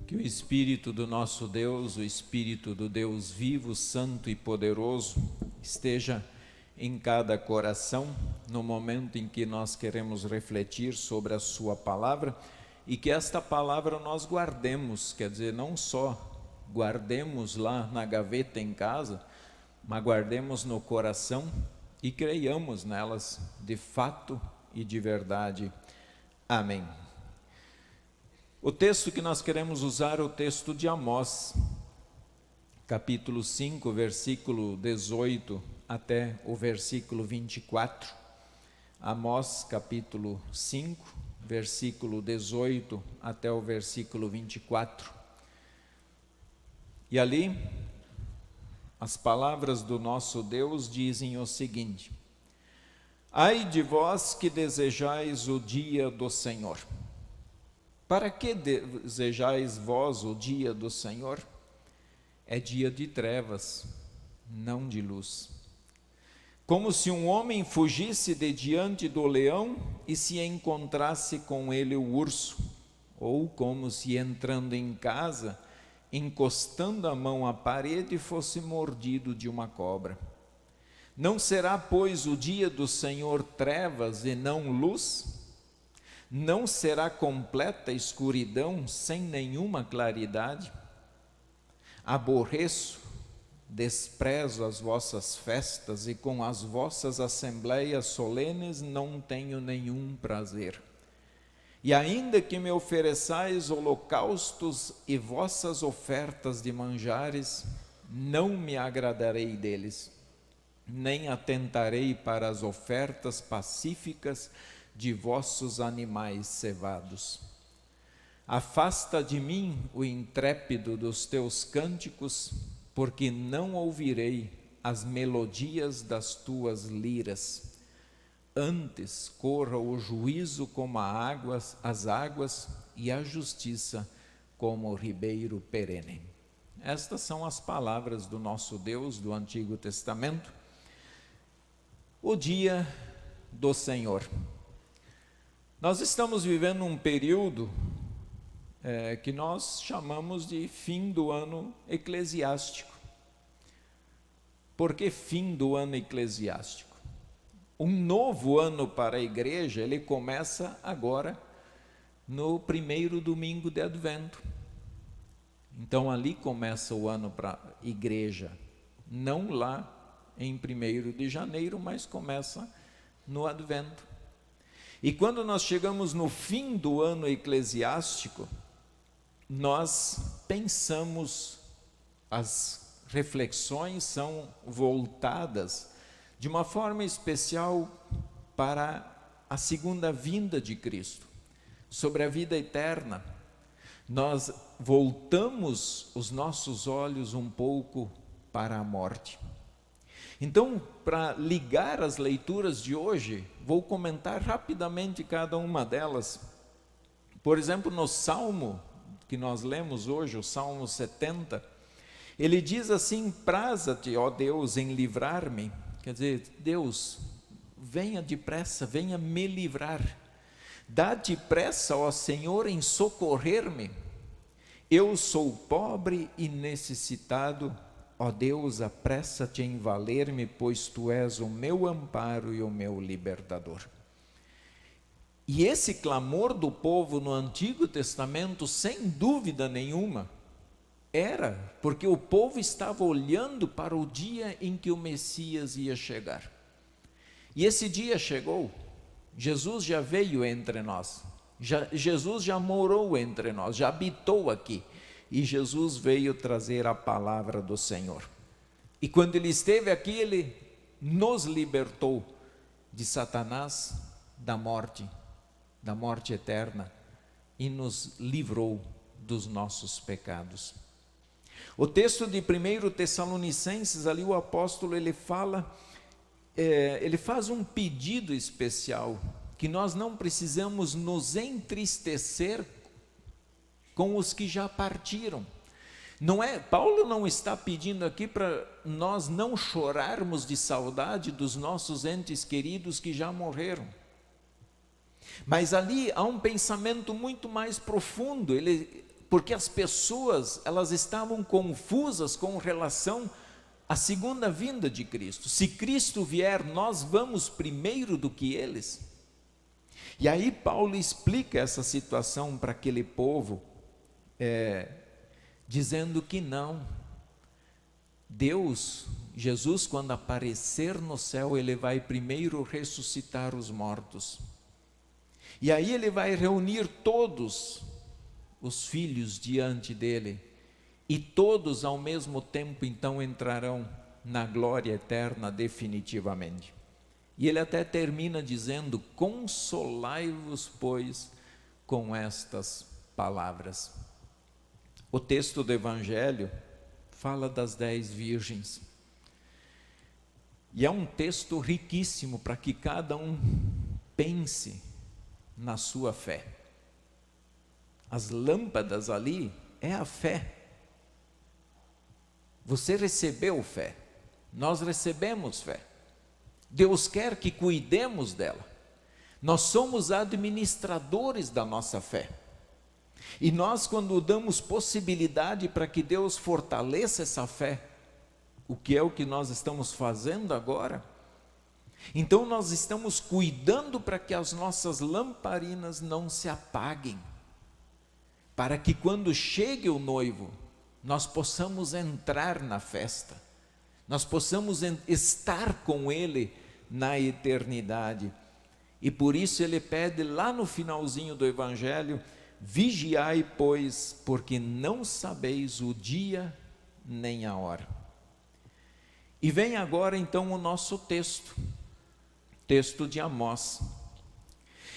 Que o Espírito do nosso Deus, o Espírito do Deus vivo, santo e poderoso, esteja em cada coração no momento em que nós queremos refletir sobre a sua palavra e que esta palavra nós guardemos, quer dizer, não só guardemos lá na gaveta em casa, mas guardemos no coração e creiamos nelas de fato e de verdade. Amém. O texto que nós queremos usar é o texto de Amós, capítulo 5, versículo 18 até o versículo 24. Amós, capítulo 5, versículo 18 até o versículo 24. E ali, as palavras do nosso Deus dizem o seguinte: Ai de vós que desejais o dia do Senhor. Para que desejais vós o dia do Senhor? É dia de trevas, não de luz. Como se um homem fugisse de diante do leão e se encontrasse com ele o urso, ou como se entrando em casa, encostando a mão à parede, fosse mordido de uma cobra. Não será, pois, o dia do Senhor trevas e não luz? Não será completa escuridão sem nenhuma claridade? Aborreço, desprezo as vossas festas e com as vossas assembleias solenes não tenho nenhum prazer. E ainda que me ofereçais holocaustos e vossas ofertas de manjares, não me agradarei deles, nem atentarei para as ofertas pacíficas de vossos animais cevados. Afasta de mim o intrépido dos teus cânticos, porque não ouvirei as melodias das tuas liras. Antes corra o juízo como as águas e a justiça como o ribeiro perene. Estas são as palavras do nosso Deus do Antigo Testamento. O dia do Senhor. Nós estamos vivendo um período que nós chamamos de fim do ano eclesiástico. Por que fim do ano eclesiástico? Um novo ano para a igreja, ele começa agora no primeiro domingo de Advento. Então ali começa o ano para a igreja, não lá em 1º de janeiro, mas começa no Advento. E quando nós chegamos no fim do ano eclesiástico, nós pensamos, as reflexões são voltadas de uma forma especial para a segunda vinda de Cristo, sobre a vida eterna. Nós voltamos os nossos olhos um pouco para a morte. Então, para ligar as leituras de hoje, vou comentar rapidamente cada uma delas. Por exemplo, no Salmo que nós lemos hoje, o Salmo 70, ele diz assim: praza-te, ó Deus, em livrar-me. Quer dizer, Deus, venha depressa, venha me livrar. Dá-te pressa, ó Senhor, em socorrer-me. Eu sou pobre e necessitado. Ó Deus, apressa-te em valer-me, pois Tu és o meu amparo e o meu libertador. E esse clamor do povo no Antigo Testamento, sem dúvida nenhuma, era porque o povo estava olhando para o dia em que o Messias ia chegar. E esse dia chegou. Jesus já veio entre nós. Jesus já morou entre nós, já habitou aqui. E Jesus veio trazer a palavra do Senhor. E quando Ele esteve aqui, Ele nos libertou de Satanás, da morte eterna, e nos livrou dos nossos pecados. O texto de 1 Tessalonicenses, ali o apóstolo, ele faz um pedido especial, que nós não precisamos nos entristecer com os que já partiram. Paulo não está pedindo aqui para nós não chorarmos de saudade dos nossos entes queridos que já morreram. Mas ali há um pensamento muito mais profundo. porque as pessoas, elas estavam confusas com relação à segunda vinda de Cristo. Se Cristo vier, nós vamos primeiro do que eles? E aí Paulo explica essa situação para aquele povo, dizendo que não. Deus, Jesus, quando aparecer no céu, ele vai primeiro ressuscitar os mortos. E aí ele vai reunir todos os filhos diante dele, e todos ao mesmo tempo então entrarão na glória eterna definitivamente. E ele até termina dizendo: consolai-vos, pois, com estas palavras. O texto do Evangelho fala das 10 virgens. E é um texto riquíssimo para que cada um pense na sua fé. As lâmpadas ali é a fé. Você recebeu fé, nós recebemos fé. Deus quer que cuidemos dela. Nós somos administradores da nossa fé. E nós, quando damos possibilidade para que Deus fortaleça essa fé, o que é o que nós estamos fazendo agora, então nós estamos cuidando para que as nossas lamparinas não se apaguem, para que quando chegue o noivo, nós possamos entrar na festa, nós possamos estar com ele na eternidade. E por isso ele pede lá no finalzinho do Evangelho: vigiai, pois, porque não sabeis o dia nem a hora. E vem agora então o nosso texto de Amós.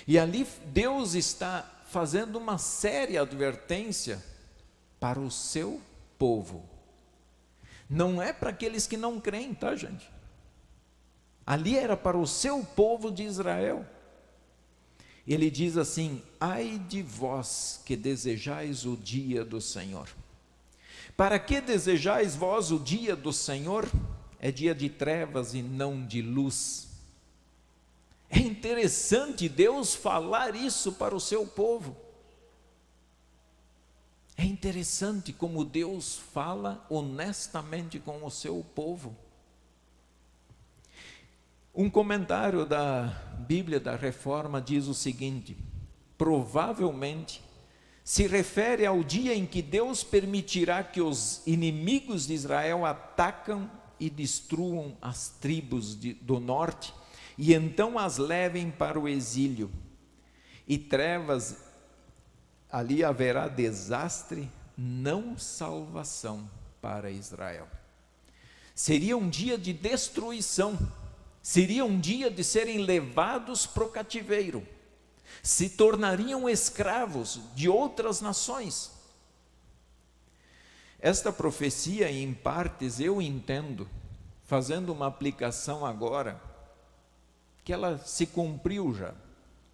E ali Deus está fazendo uma séria advertência para o seu povo. Não é para aqueles que não creem, tá, gente? Ali era para o seu povo de Israel. Ele diz assim: ai de vós que desejais o dia do Senhor. Para que desejais vós o dia do Senhor? É dia de trevas e não de luz. É interessante Deus falar isso para o seu povo. É interessante como Deus fala honestamente com o seu povo. Um comentário da Bíblia da Reforma diz o seguinte: provavelmente se refere ao dia em que Deus permitirá que os inimigos de Israel atacam e destruam as tribos do norte, e então as levem para o exílio. E trevas, ali haverá desastre, não salvação para Israel. Seria um dia de destruição, seria um dia de serem levados para o cativeiro, se tornariam escravos de outras nações. Esta profecia, em partes, eu entendo, fazendo uma aplicação agora, que ela se cumpriu já,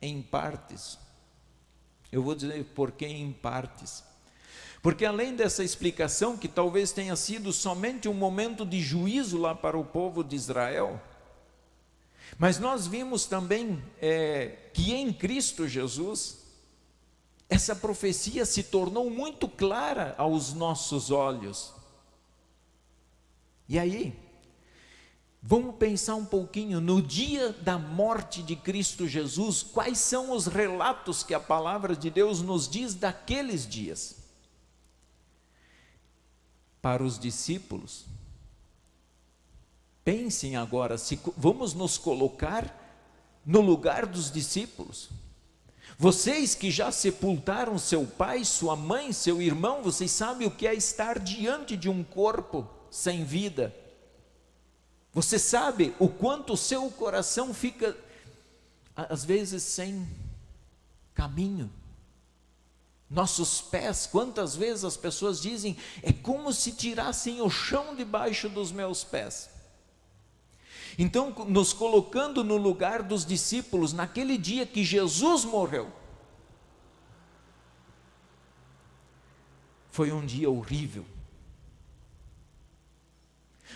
em partes. Eu vou dizer por que em partes. Porque além dessa explicação, que talvez tenha sido somente um momento de juízo lá para o povo de Israel, mas nós vimos também que em Cristo Jesus, essa profecia se tornou muito clara aos nossos olhos. E aí, vamos pensar um pouquinho no dia da morte de Cristo Jesus, quais são os relatos que a palavra de Deus nos diz daqueles dias? Para os discípulos, pensem agora, vamos nos colocar no lugar dos discípulos. Vocês que já sepultaram seu pai, sua mãe, seu irmão, vocês sabem o que é estar diante de um corpo sem vida. Você sabe o quanto o seu coração fica, às vezes, sem caminho. Nossos pés, quantas vezes as pessoas dizem, é como se tirassem o chão debaixo dos meus pés. Então, nos colocando no lugar dos discípulos, naquele dia que Jesus morreu, foi um dia horrível.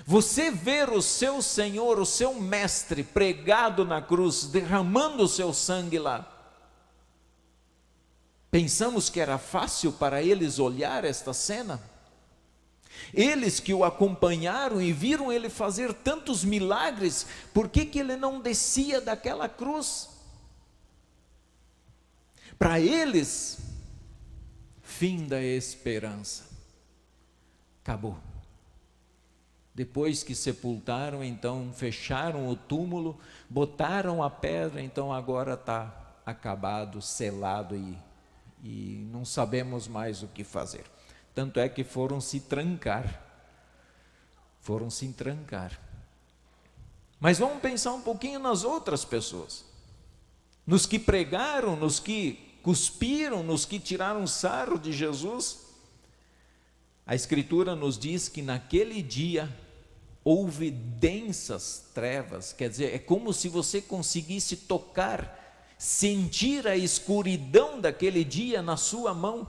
Você ver o seu Senhor, o seu Mestre, pregado na cruz, derramando o seu sangue lá, Pensamos que era fácil para eles olhar esta cena? Eles que o acompanharam e viram ele fazer tantos milagres, por que ele não descia daquela cruz? Para eles, fim da esperança. Acabou. Depois que sepultaram, então fecharam o túmulo, botaram a pedra, então agora está acabado, selado e não sabemos mais o que fazer. Tanto é que foram se trancar. Mas vamos pensar um pouquinho nas outras pessoas. Nos que pregaram, nos que cuspiram, nos que tiraram sarro de Jesus. A Escritura nos diz que naquele dia houve densas trevas, quer dizer, é como se você conseguisse tocar, sentir a escuridão daquele dia na sua mão.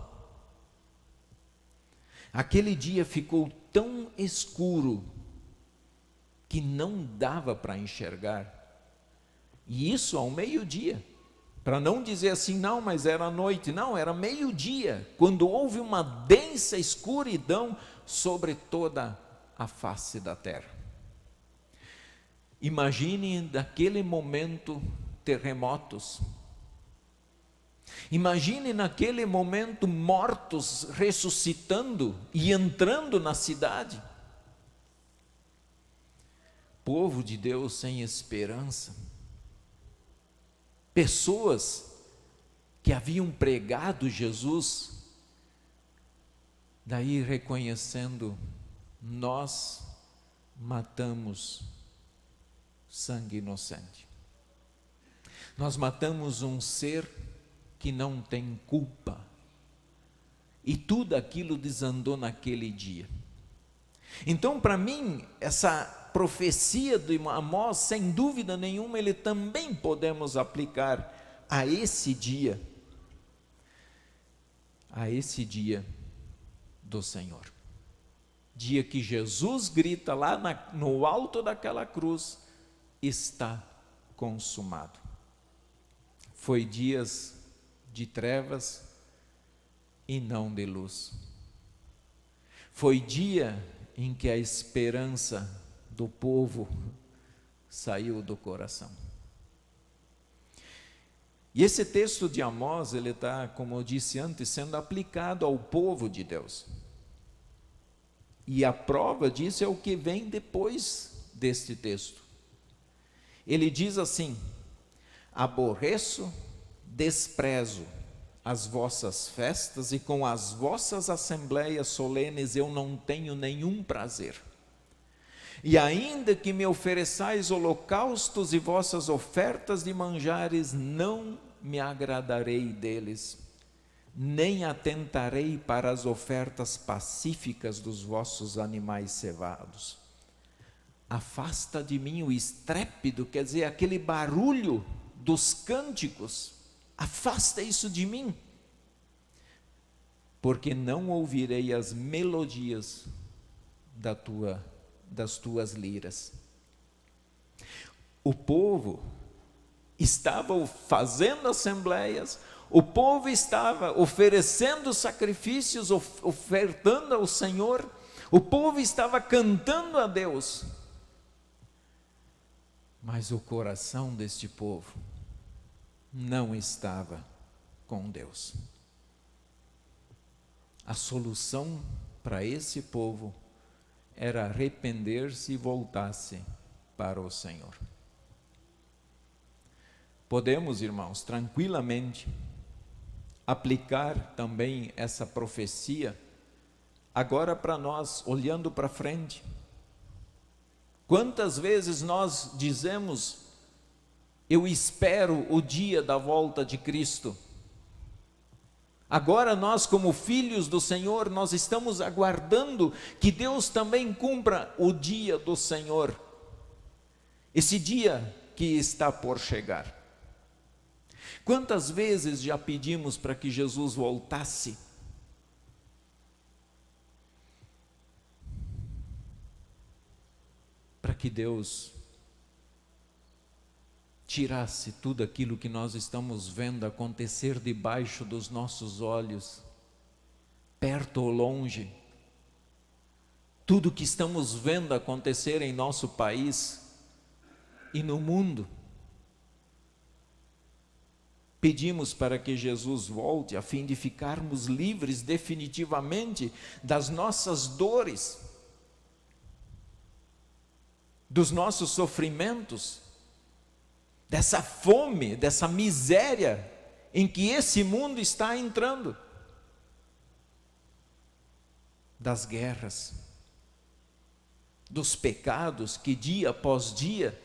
Aquele dia ficou tão escuro que não dava para enxergar. E isso ao meio-dia. Para não dizer assim, não, mas era noite. Não, era meio-dia, quando houve uma densa escuridão sobre toda a face da terra. Imagine naquele momento terremotos. Imagine naquele momento mortos ressuscitando e entrando na cidade. Povo de Deus sem esperança. Pessoas que haviam pregado Jesus, daí reconhecendo, nós matamos sangue inocente. Nós matamos um ser que não tem culpa. E tudo aquilo desandou naquele dia. Então, para mim, essa profecia de Amós, sem dúvida nenhuma, ele também podemos aplicar a esse dia do Senhor. Dia que Jesus grita lá no alto daquela cruz, está consumado. Foi dias de trevas e não de luz. Foi dia em que a esperança do povo saiu do coração. E esse texto de Amós, ele está, como eu disse antes, sendo aplicado ao povo de Deus. E a prova disso é o que vem depois deste texto. Ele diz assim: aborreço, desprezo as vossas festas, e com as vossas assembleias solenes eu não tenho nenhum prazer. E ainda que me ofereçais holocaustos e vossas ofertas de manjares, não me agradarei deles, nem atentarei para as ofertas pacíficas dos vossos animais cevados. Afasta de mim o estrépito, quer dizer, aquele barulho dos cânticos, afasta isso de mim, porque não ouvirei as melodias das tuas liras. O povo estava fazendo assembleias, o povo estava oferecendo sacrifícios, ofertando ao Senhor, o povo estava cantando a Deus, mas o coração deste povo não estava com Deus. A solução para esse povo era arrepender-se e voltar-se para o Senhor. Podemos, irmãos, tranquilamente aplicar também essa profecia agora para nós, olhando para frente. Quantas vezes nós dizemos: eu espero o dia da volta de Cristo. Agora nós, como filhos do Senhor, nós estamos aguardando que Deus também cumpra o dia do Senhor, esse dia que está por chegar. Quantas vezes já pedimos para que Jesus voltasse? Para que Deus tirasse tudo aquilo que nós estamos vendo acontecer debaixo dos nossos olhos, perto ou longe, tudo que estamos vendo acontecer em nosso país e no mundo. Pedimos para que Jesus volte a fim de ficarmos livres definitivamente das nossas dores, dos nossos sofrimentos, dessa fome, dessa miséria em que esse mundo está entrando, das guerras, dos pecados que dia após dia,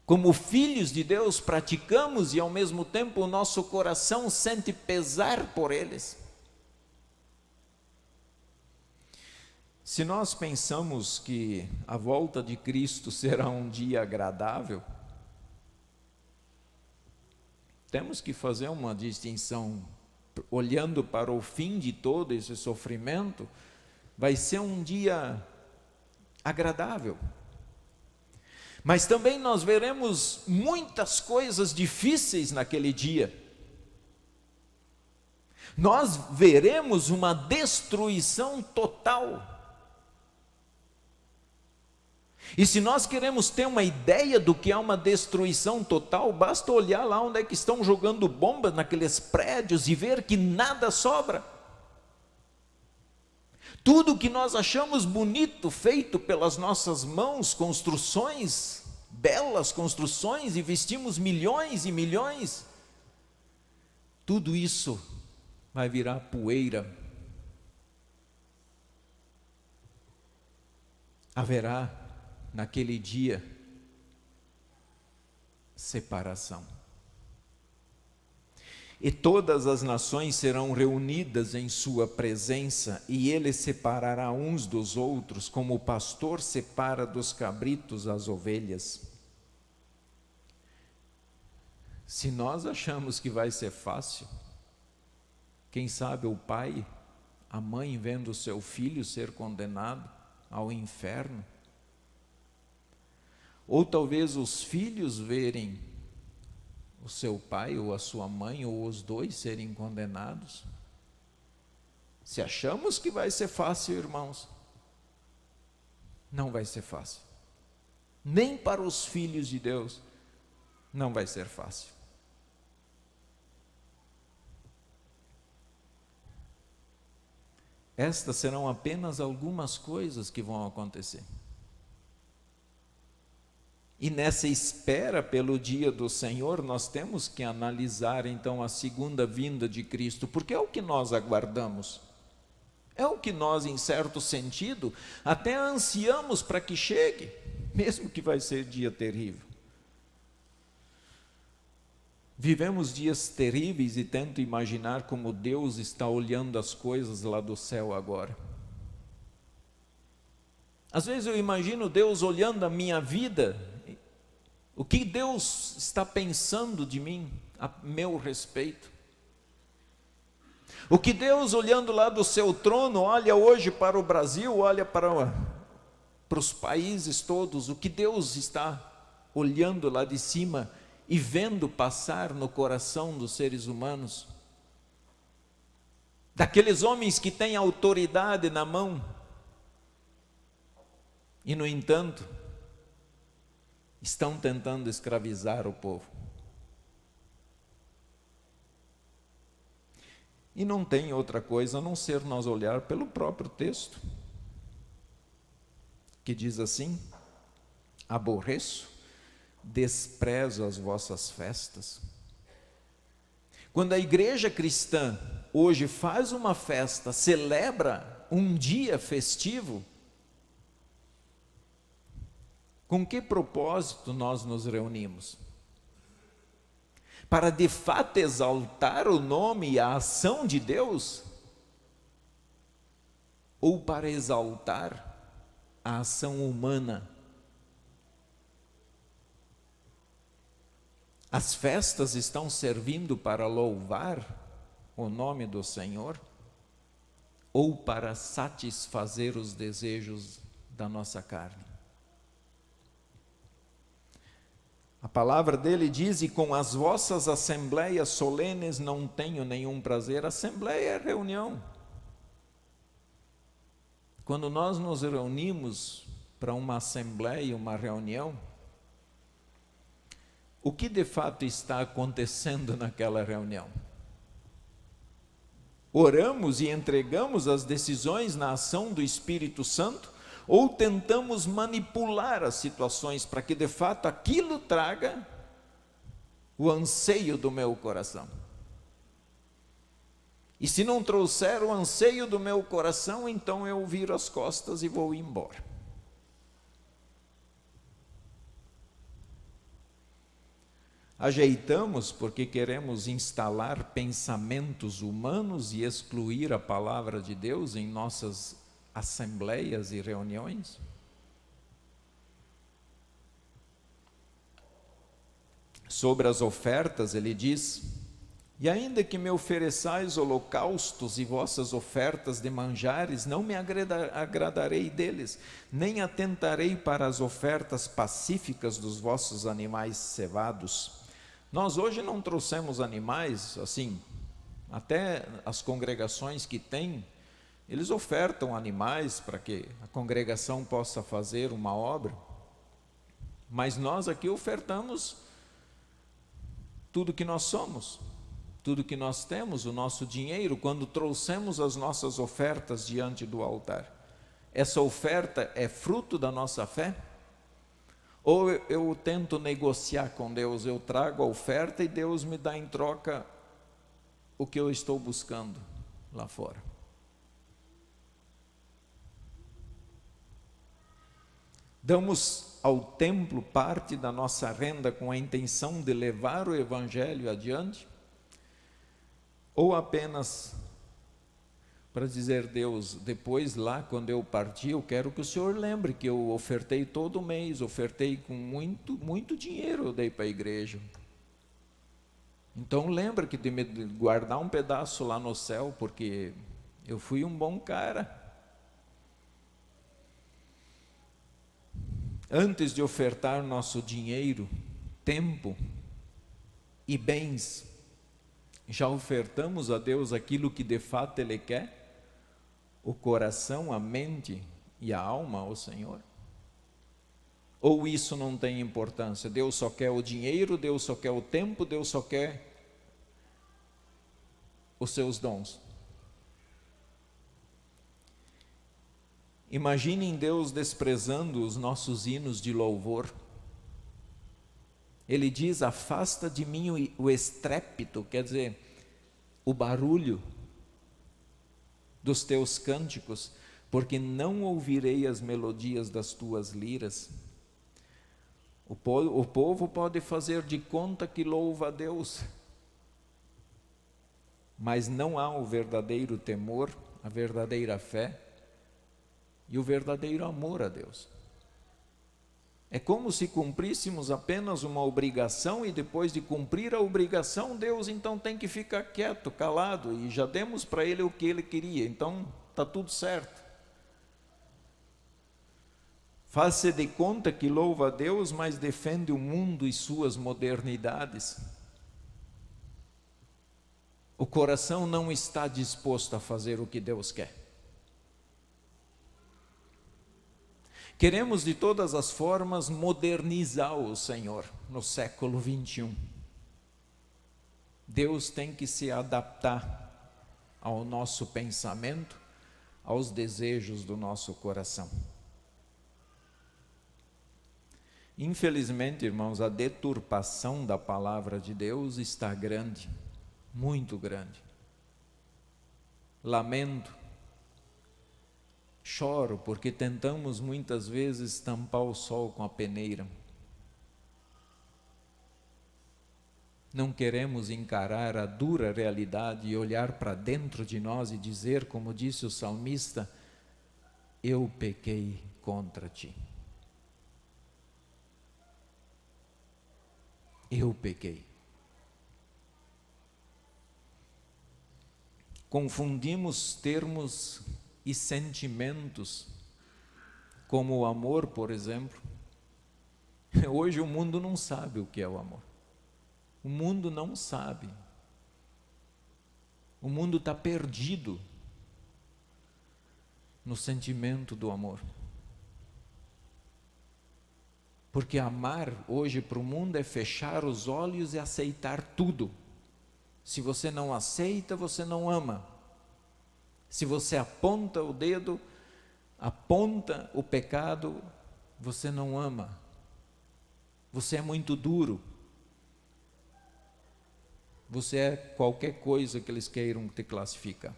como filhos de Deus, praticamos e ao mesmo tempo o nosso coração sente pesar por eles. Se nós pensamos que a volta de Cristo será um dia agradável, temos que fazer uma distinção. Olhando para o fim de todo esse sofrimento, vai ser um dia agradável. Mas também nós veremos muitas coisas difíceis naquele dia. Nós veremos uma destruição total. E se nós queremos ter uma ideia do que é uma destruição total, basta olhar lá onde é que estão jogando bombas naqueles prédios e ver que nada sobra. Tudo que nós achamos bonito, feito pelas nossas mãos, construções, belas construções, investimos milhões e milhões, tudo isso vai virar poeira. Haverá, naquele dia, separação. E todas as nações serão reunidas em sua presença, e ele separará uns dos outros, como o pastor separa dos cabritos as ovelhas. Se nós achamos que vai ser fácil, quem sabe o pai, a mãe vendo o seu filho ser condenado ao inferno, ou talvez os filhos verem o seu pai ou a sua mãe, ou os dois serem condenados. Se achamos que vai ser fácil, irmãos, não vai ser fácil. Nem para os filhos de Deus não vai ser fácil. Estas serão apenas algumas coisas que vão acontecer. E nessa espera pelo dia do Senhor, nós temos que analisar então a segunda vinda de Cristo, porque é o que nós aguardamos, é o que nós, em certo sentido, até ansiamos para que chegue, mesmo que vai ser dia terrível. Vivemos dias terríveis e tento imaginar como Deus está olhando as coisas lá do céu agora. Às vezes eu imagino Deus olhando a minha vida. O que Deus está pensando de mim, a meu respeito? O que Deus, olhando lá do seu trono, olha hoje para o Brasil, olha para os países todos, o que Deus está olhando lá de cima e vendo passar no coração dos seres humanos? Daqueles homens que têm autoridade na mão, e no entanto, estão tentando escravizar o povo. E não tem outra coisa a não ser nós olhar pelo próprio texto, que diz assim: aborreço, desprezo as vossas festas. Quando a igreja cristã hoje faz uma festa, celebra um dia festivo, com que propósito nós nos reunimos? Para de fato exaltar o nome e a ação de Deus? Ou para exaltar a ação humana? As festas estão servindo para louvar o nome do Senhor? Ou para satisfazer os desejos da nossa carne? A palavra dele diz: e com as vossas assembleias solenes não tenho nenhum prazer. Assembleia é reunião. Quando nós nos reunimos para uma assembleia, uma reunião, o que de fato está acontecendo naquela reunião? Oramos e entregamos as decisões na ação do Espírito Santo, ou tentamos manipular as situações para que de fato aquilo traga o anseio do meu coração? E se não trouxer o anseio do meu coração, então eu viro as costas e vou embora. Ajeitamos porque queremos instalar pensamentos humanos e excluir a palavra de Deus em nossas assembleias e reuniões? Sobre as ofertas, ele diz: e ainda que me ofereçais holocaustos e vossas ofertas de manjares, não me agradarei deles, nem atentarei para as ofertas pacíficas dos vossos animais cevados. Nós hoje não trouxemos animais, assim, até as congregações que têm, eles ofertam animais para que a congregação possa fazer uma obra, mas nós aqui ofertamos tudo que nós somos, tudo que nós temos, o nosso dinheiro, quando trouxemos as nossas ofertas diante do altar. Essa oferta é fruto da nossa fé? Ou eu tento negociar com Deus, eu trago a oferta e Deus me dá em troca o que eu estou buscando lá fora? Damos ao templo parte da nossa renda com a intenção de levar o evangelho adiante? Ou apenas para dizer: Deus, depois lá quando eu partir, eu quero que o Senhor lembre que eu ofertei todo mês, ofertei com muito dinheiro, eu dei para a igreja. Então lembra que de me guardar um pedaço lá no céu, porque eu fui um bom cara. Antes de ofertar nosso dinheiro, tempo e bens, já ofertamos a Deus aquilo que de fato Ele quer? O coração, a mente e a alma ao Senhor? Ou isso não tem importância? Deus só quer o dinheiro, Deus só quer o tempo, Deus só quer os seus dons. Imaginem Deus desprezando os nossos hinos de louvor. Ele diz: afasta de mim o estrépito, quer dizer, o barulho dos teus cânticos, porque não ouvirei as melodias das tuas liras. O povo pode fazer de conta que louva a Deus, mas não há o verdadeiro temor, a verdadeira fé e o verdadeiro amor a Deus. É como se cumpríssemos apenas uma obrigação e depois de cumprir a obrigação, Deus então tem que ficar quieto, calado, e já demos para Ele o que Ele queria, então está tudo certo. Faz-se de conta que louva a Deus, mas defende o mundo e suas modernidades. O coração não está disposto a fazer o que Deus quer. Queremos de todas as formas modernizar o Senhor no século 21. Deus tem que se adaptar ao nosso pensamento, aos desejos do nosso coração. Infelizmente, irmãos, a deturpação da palavra de Deus está grande, muito grande. Lamento, choro, porque tentamos muitas vezes tampar o sol com a peneira. Não queremos encarar a dura realidade e olhar para dentro de nós e dizer, como disse o salmista: eu pequei contra ti. Eu pequei. Confundimos termos e sentimentos, como o amor, por exemplo, Hoje o mundo não sabe o que é o amor. O mundo não sabe. O mundo está perdido no sentimento do amor. Porque amar hoje para o mundo é fechar os olhos e aceitar tudo. Se você não aceita, você não ama. Se você aponta o dedo, aponta o pecado, você não ama. Você é muito duro. Você é qualquer coisa que eles queiram te classificar.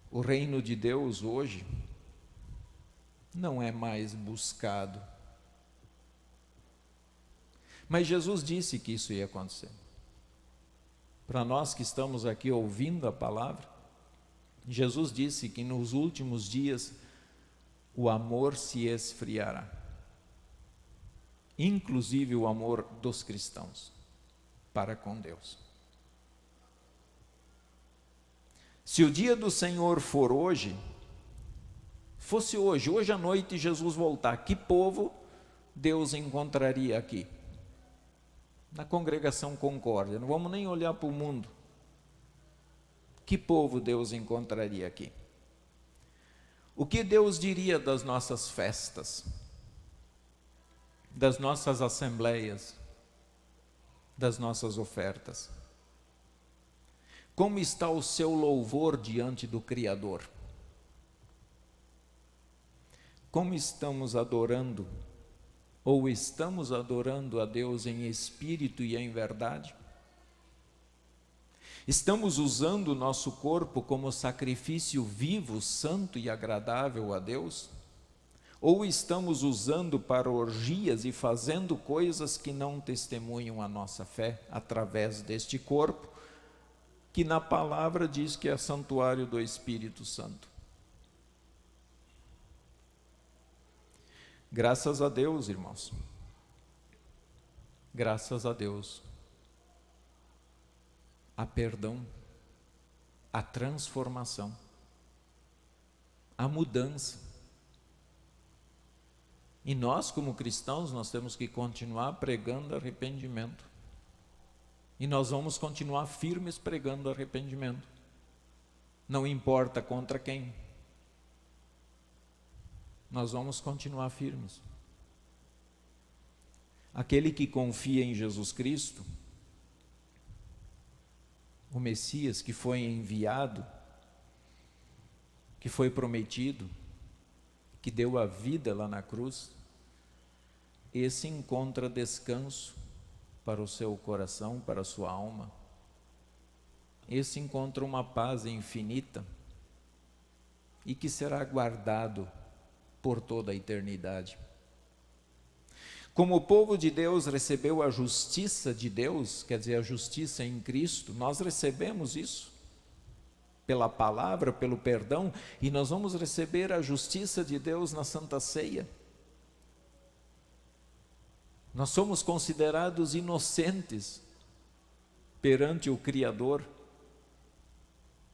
O reino de Deus hoje não é mais buscado. Mas Jesus disse que isso ia acontecer. Para nós que estamos aqui ouvindo a palavra, Jesus disse que nos últimos dias o amor se esfriará. Inclusive o amor dos cristãos para com Deus. Se o dia do Senhor for hoje, fosse hoje à noite Jesus voltar, que povo Deus encontraria aqui? Na congregação Concórdia, não vamos nem olhar para o mundo. Que povo Deus encontraria aqui? O que Deus diria das nossas festas? Das nossas assembleias? Das nossas ofertas? Como está o seu louvor diante do Criador? Como estamos adorando? Ou estamos adorando a Deus em espírito e em verdade? Estamos usando o nosso corpo como sacrifício vivo, santo e agradável a Deus? Ou estamos usando para orgias e fazendo coisas que não testemunham a nossa fé através deste corpo, que na palavra diz que é santuário do Espírito Santo? Graças a Deus, irmãos. Graças a Deus. Há perdão, há transformação, há mudança. E nós, como cristãos, nós temos que continuar pregando arrependimento. E nós vamos continuar firmes pregando arrependimento. Não importa contra quem. Nós vamos continuar firmes. Aquele que confia em Jesus Cristo, o Messias que foi enviado, que foi prometido, que deu a vida lá na cruz, esse encontra descanso para o seu coração, para a sua alma. Esse encontra uma paz infinita e que será guardado por toda a eternidade. Como o povo de Deus recebeu a justiça de Deus, quer dizer, a justiça em Cristo, nós recebemos isso pela palavra, pelo perdão, e nós vamos receber a justiça de Deus na Santa Ceia. Nós somos considerados inocentes perante o Criador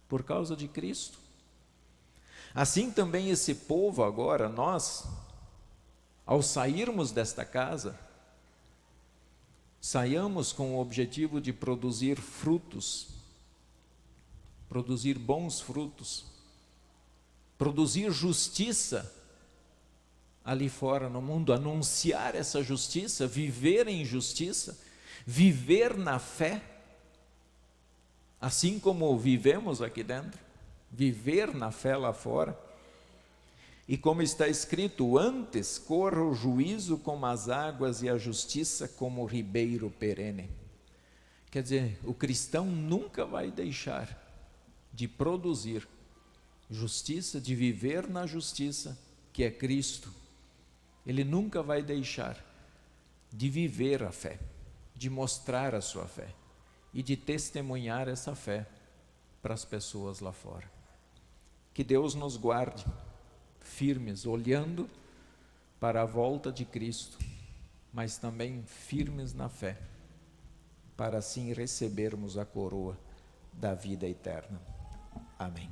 por causa de Cristo. Assim também esse povo agora, nós, ao sairmos desta casa, saiamos com o objetivo de produzir frutos, produzir bons frutos, produzir justiça ali fora no mundo, anunciar essa justiça, viver em justiça, viver na fé, assim como vivemos aqui dentro, viver na fé lá fora. E como está escrito, antes corra o juízo como as águas e a justiça como o ribeiro perene. Quer dizer, o cristão nunca vai deixar de produzir justiça, de viver na justiça, que é Cristo. Ele nunca vai deixar de viver a fé, de mostrar a sua fé e de testemunhar essa fé para as pessoas lá fora. Que Deus nos guarde firmes, olhando para a volta de Cristo, mas também firmes na fé, para assim recebermos a coroa da vida eterna. Amém.